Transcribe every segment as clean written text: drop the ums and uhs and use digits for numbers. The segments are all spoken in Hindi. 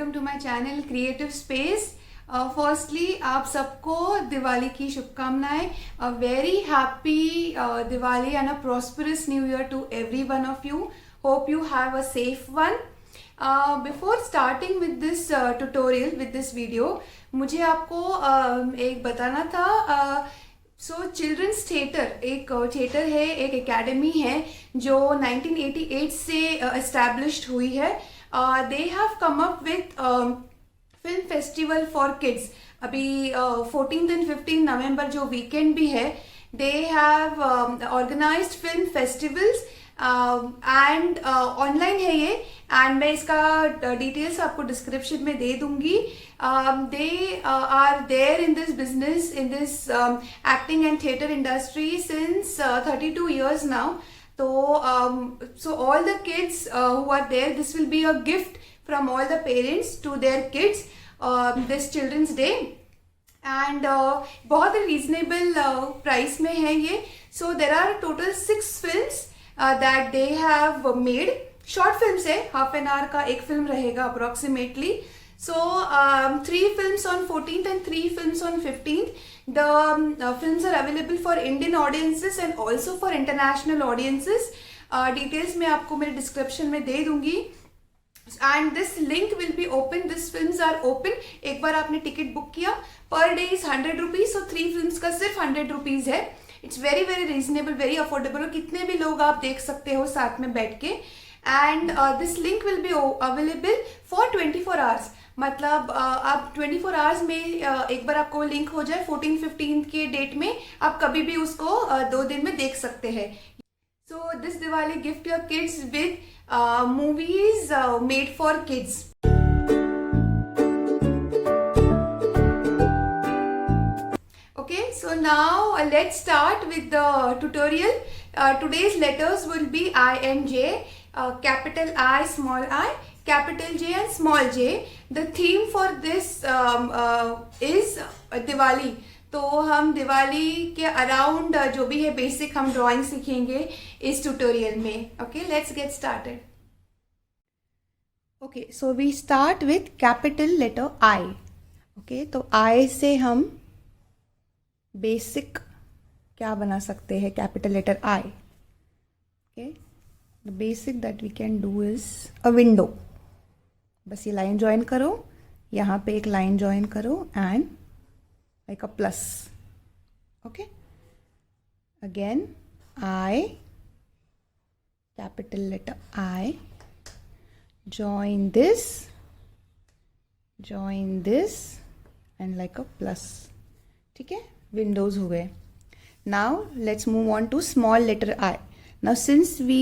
Welcome to my channel creative space. Firstly आप सबको दिवाली की शुभकामनाएं। A very happy Diwali and a prosperous new year to every one of you. Hope you have a safe one. Before starting with this tutorial with this video, मुझे आपको एक बताना था। सो चिल्ड्रंस थिएटर एक थिएटर है, एक एकेडमी है जो 1988 से एस्टैब्लिश्ड हुई है। They have come up with film festival for kids. अभी 14 एंड 15 नवंबर जो वीकेंड भी है, they have organised film festivals and online है ये। एंड मैं इसका डिटेल्स आपको डिस्क्रिप्शन में दे दूंगी। They are there in this business, in this acting and theatre industry since 32 years now. So all the kids who are there, this will be a gift from all the parents to their kids this Children's Day. And बहुत ही रीजनेबल प्राइस में है ये। So there are total 6 films that they have made. Short films है, हाफ एन आवर का एक फिल्म रहेगा approximately. So 3 films on 14th and 3 films on 15th. The films are available for Indian audiences and also for international audiences. Details मैं आपको मेरे डिस्क्रिप्शन में दे दूंगी। And this link will be open, this films are open. एक बार आपने टिकट बुक किया, per day is 100 rupees. So 3 films का सिर्फ 100 रुपीज है। It's very very reasonable, very affordable, और कितने भी लोग आप देख सकते हो साथ में बैठ के। And this link will be available for 24 hours. मतलब आप 24 आवर्स में एक बार आपको लिंक हो जाए 14-15 के डेट में, आप कभी भी उसको 2 दिन में देख सकते हैं। So this Diwali, gift your kids with movies made for kids. Okay, so now let's start with the tutorial. Today's letters will be I and J, capital I, small I, capital J and small j. The theme for this is Diwali. तो हम दिवाली के अराउंड जो भी है बेसिक हम ड्राइंग सीखेंगे इस ट्यूटोरियल में। Okay, let's get started. Okay, so we start with capital letter I. Okay, तो आई से हम बेसिक क्या बना सकते हैं? Capital letter I. Okay, the basic that we can do is a window. बस ये लाइन ज्वाइन करो, यहाँ पे एक लाइन ज्वाइन करो and like a plus. Okay, again I, capital letter I, join this and like a plus. ठीक है, windows हो गए। Now let's move on to small letter I. Now since we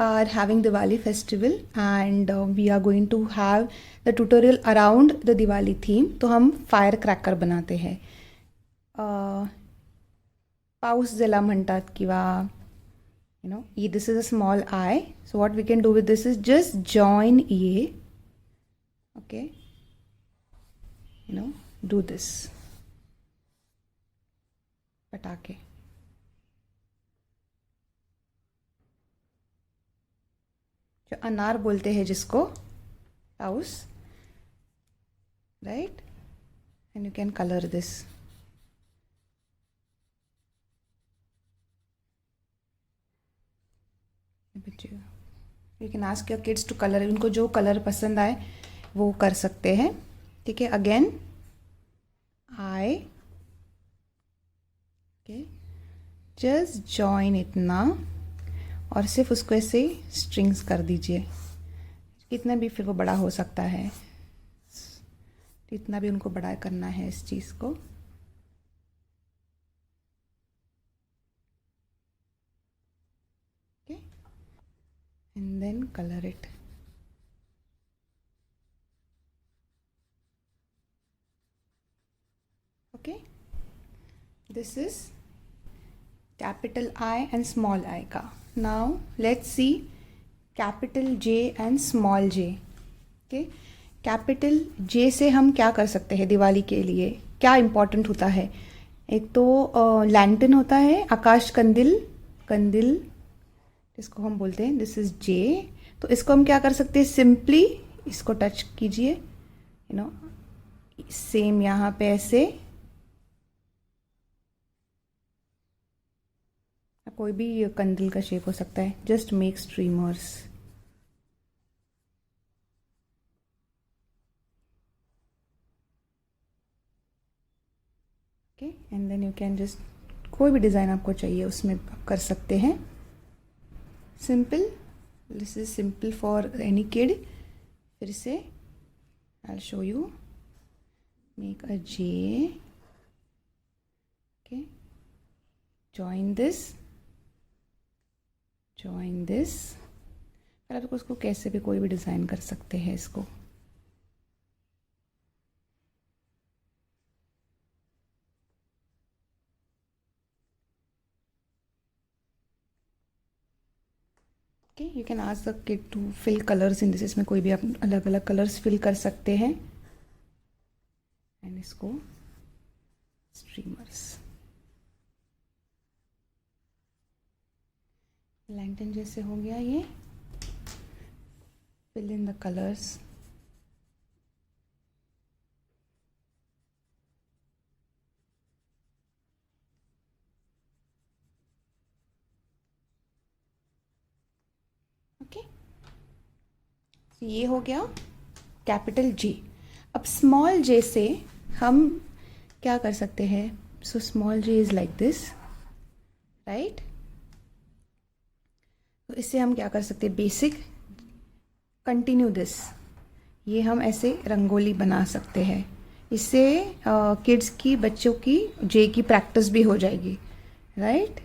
are having Diwali festival and we are going to have the tutorial around the Diwali theme, तो हम firecracker बनाते हैं। पाऊस जला म्हणतात किंवा this is a small I. So what we can do with this is just join ये. Okay, do this पटाखे। जो अनार बोलते हैं जिसको, पाऊस, right? And you can color this. You can ask your kids to color. उनको जो कलर पसंद आए वो कर सकते हैं। ठीक है, again I. Okay, just join इतना, और सिर्फ उसको ऐसे स्ट्रिंग्स कर दीजिए। कितना भी फिर वो बड़ा हो सकता है, इतना भी उनको बड़ा करना है इस चीज़ को। And then color it. Okay, this is capital I and small I का। Now let's see capital J and small j. Okay, capital J से हम क्या कर सकते हैं दिवाली के लिए? क्या इम्पोर्टेंट होता है? एक तो लैंटर्न होता है, आकाश कंदिल, कंदिल इसको हम बोलते हैं। दिस इज जे। तो इसको हम क्या कर सकते हैं? सिंपली इसको टच कीजिए यू नो सेम यहाँ पे ऐसे कोई भी कंदील का शेप हो सकता है. Just make streamers. Okay, and then you can just कोई भी डिज़ाइन आपको चाहिए उसमें आप कर सकते हैं. Simple. This is simple for any kid. फिर से I will show you. Make a J. Okay, join this. फिर आप उसको कैसे भी कोई भी डिज़ाइन कर सकते हैं इसको. Okay, you can ask the kid to fill colours in this. इसमें कोई भी आप अलग अलग कलर्स फिल कर सकते हैं. एंड इसको स्ट्रीमर्स. लैंटर्न जैसे हो गया ये. Fill in the colours. Okay, ये हो गया कैपिटल जे. अब स्मॉल जे से हम क्या कर सकते हैं. So small J is like this, right. तो इससे हम क्या कर सकते हैं. Basic continue this. ये हम ऐसे रंगोली बना सकते हैं. इससे किड्स की, बच्चों की जे की प्रैक्टिस भी हो जाएगी, right.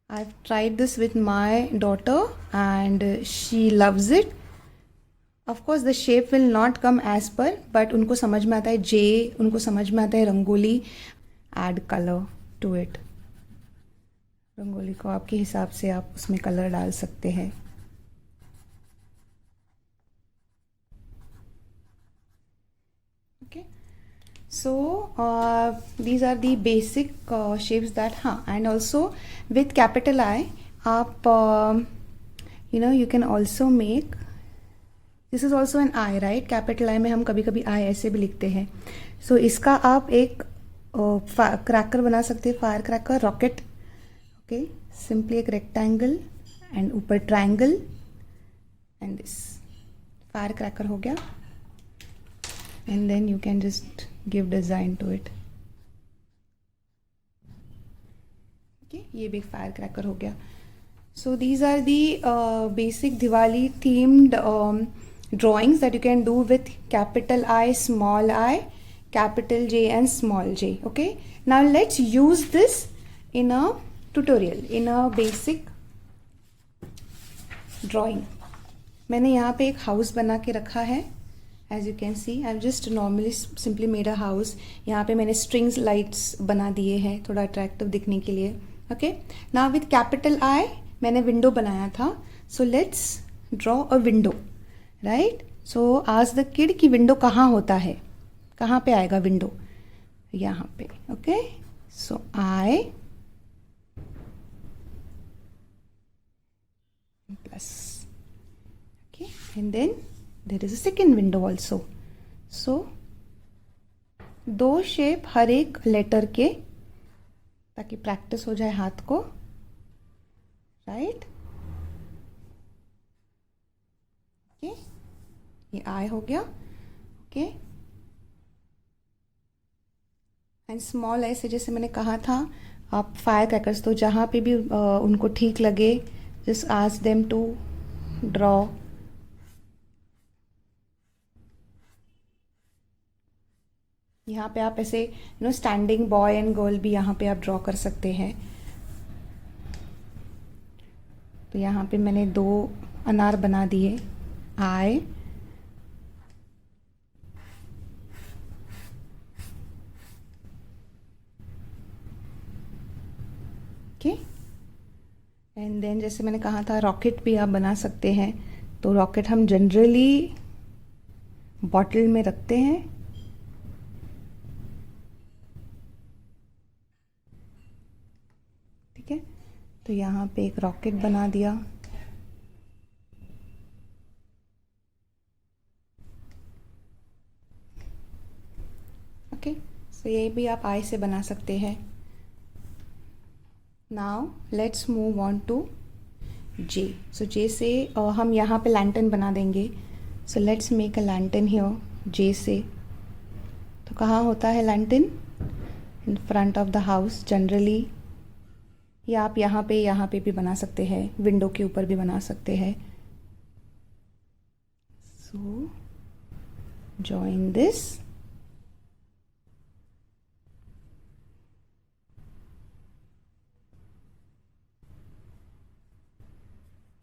I've tried this with my daughter and she loves it. Of course the shape will not come as per, but उनको समझ में आता है जे, उनको समझ में आता है rangoli. add color to it. Rangoli को आपके हिसाब से आप उसमें कलर डाल सकते हैं. Okay, so these are the basic shapes that and also with capital I आप you can also make. This is also an I, right. Capital I में हम कभी कभी I ऐसे भी लिखते हैं. So इसका आप एक क्रैकर बना सकते हैं. Fire cracker, rocket. Okay, simply एक रेक्टेंगल एंड ऊपर triangle and this fire cracker हो गया. And then you can just give design to it. Okay, ये भी फायर क्रैकर हो गया. So these are the basic Diwali themed drawings that you can do with capital I, small I, capital J and small j. Okay, now let's use this in a tutorial, in a basic drawing. मैंने यहाँ पे एक हाउस बना के रखा है. As you can see, I've just normally simply made a house. यहाँ पे मैंने strings lights बना दिए हैं थोड़ा attractive दिखने के लिए. Okay, now with capital I मैंने विंडो बनाया था. So let's draw a window, right. So ask the kid कि विंडो कहाँ होता है, कहाँ पे आएगा विंडो. यहाँ पे. Okay, so I plus. Okay, and then there is a second window also. So दो शेप हर एक लेटर के, ताकि प्रैक्टिस हो जाए हाथ को, राइट. ओके, ये आई हो गया. ओके, एंड स्मॉल ऐसे जैसे मैंने कहा था आप फायर क्रैकर्स, तो जहाँ पे भी उनको ठीक लगे just ask them to draw. यहाँ पे आप ऐसे स्टैंडिंग बॉय एंड गर्ल भी यहाँ पे आप ड्रॉ कर सकते हैं. तो यहाँ पे मैंने दो अनार बना दिए. आई, ओके, एंड देन जैसे मैंने कहा था रॉकेट भी आप बना सकते हैं. तो रॉकेट हम जनरली बॉटल में रखते हैं. ठीक है, तो यहाँ पे एक रॉकेट बना दिया. तो ये भी आप आई से बना सकते हैं. Now let's move on to J. So J से हम यहाँ पे लैंटर्न बना देंगे. So let's make a lantern here J से. तो कहाँ होता है lantern? In front of the house generally, या आप यहाँ पे भी बना सकते हैं, विंडो के ऊपर भी बना सकते हैं. So join this.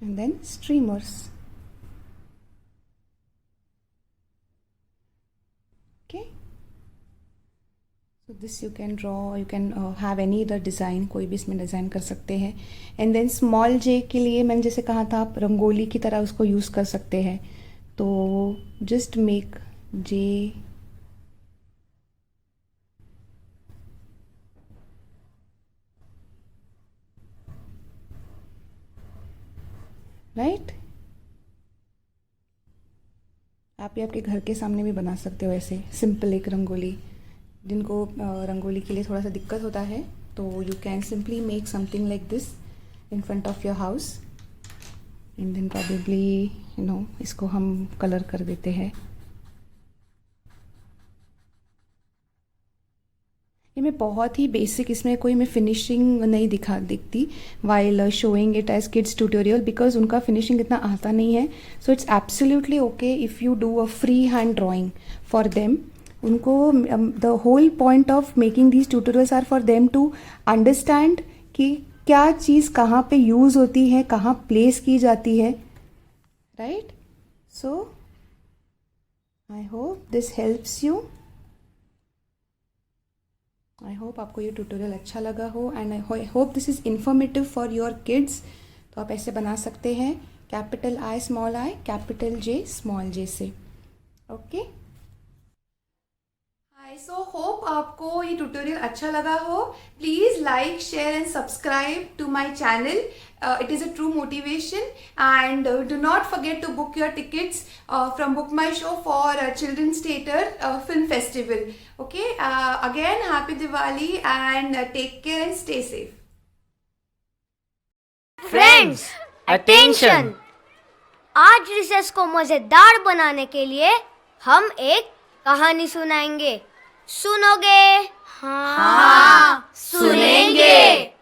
And then streamers. Okay. So this you can draw, you can have any other design, कोई भी इसमें डिज़ाइन कर सकते हैं. And then small j के लिए मैंने जैसे कहा था, आप रंगोली की तरह उसको यूज़ कर सकते हैं. तो just make j राइट. आप ये आपके घर के सामने भी बना सकते हो ऐसे सिंपल एक रंगोली. जिनको रंगोली के लिए थोड़ा सा दिक्कत होता है, तो you can simply make something like this in front of your house. And then probably इसको हम कलर कर देते हैं. ये मैं बहुत ही बेसिक, इसमें कोई मैं फिनिशिंग नहीं दिखती while showing it as kids tutorial, because उनका फिनिशिंग इतना आता नहीं है. So it's absolutely okay if you do a free hand drawing for them. उनको the whole point of making these tutorials are for them to understand कि क्या चीज़ कहाँ पे यूज़ होती है, कहाँ प्लेस की जाती है. Right. So I hope this helps you. I hope आपको ये ट्यूटोरियल अच्छा लगा हो, and I hope this is informative for your kids. तो आप ऐसे बना सकते हैं, capital I small I capital J small j से. ओके. हाय, सो होप आपको ये ट्यूटोरियल अच्छा लगा हो. Please like, share and subscribe to my channel. It is a true motivation, and do not forget to book your tickets from Book My Show for Children's Theatre Film Festival. Okay, again happy Diwali, and take care and stay safe. Friends attention, आज रिसेस को मजेदार बनाने के लिए हम एक कहानी सुनाएंगे. सुनोगे? हाँ, सुनेंगे.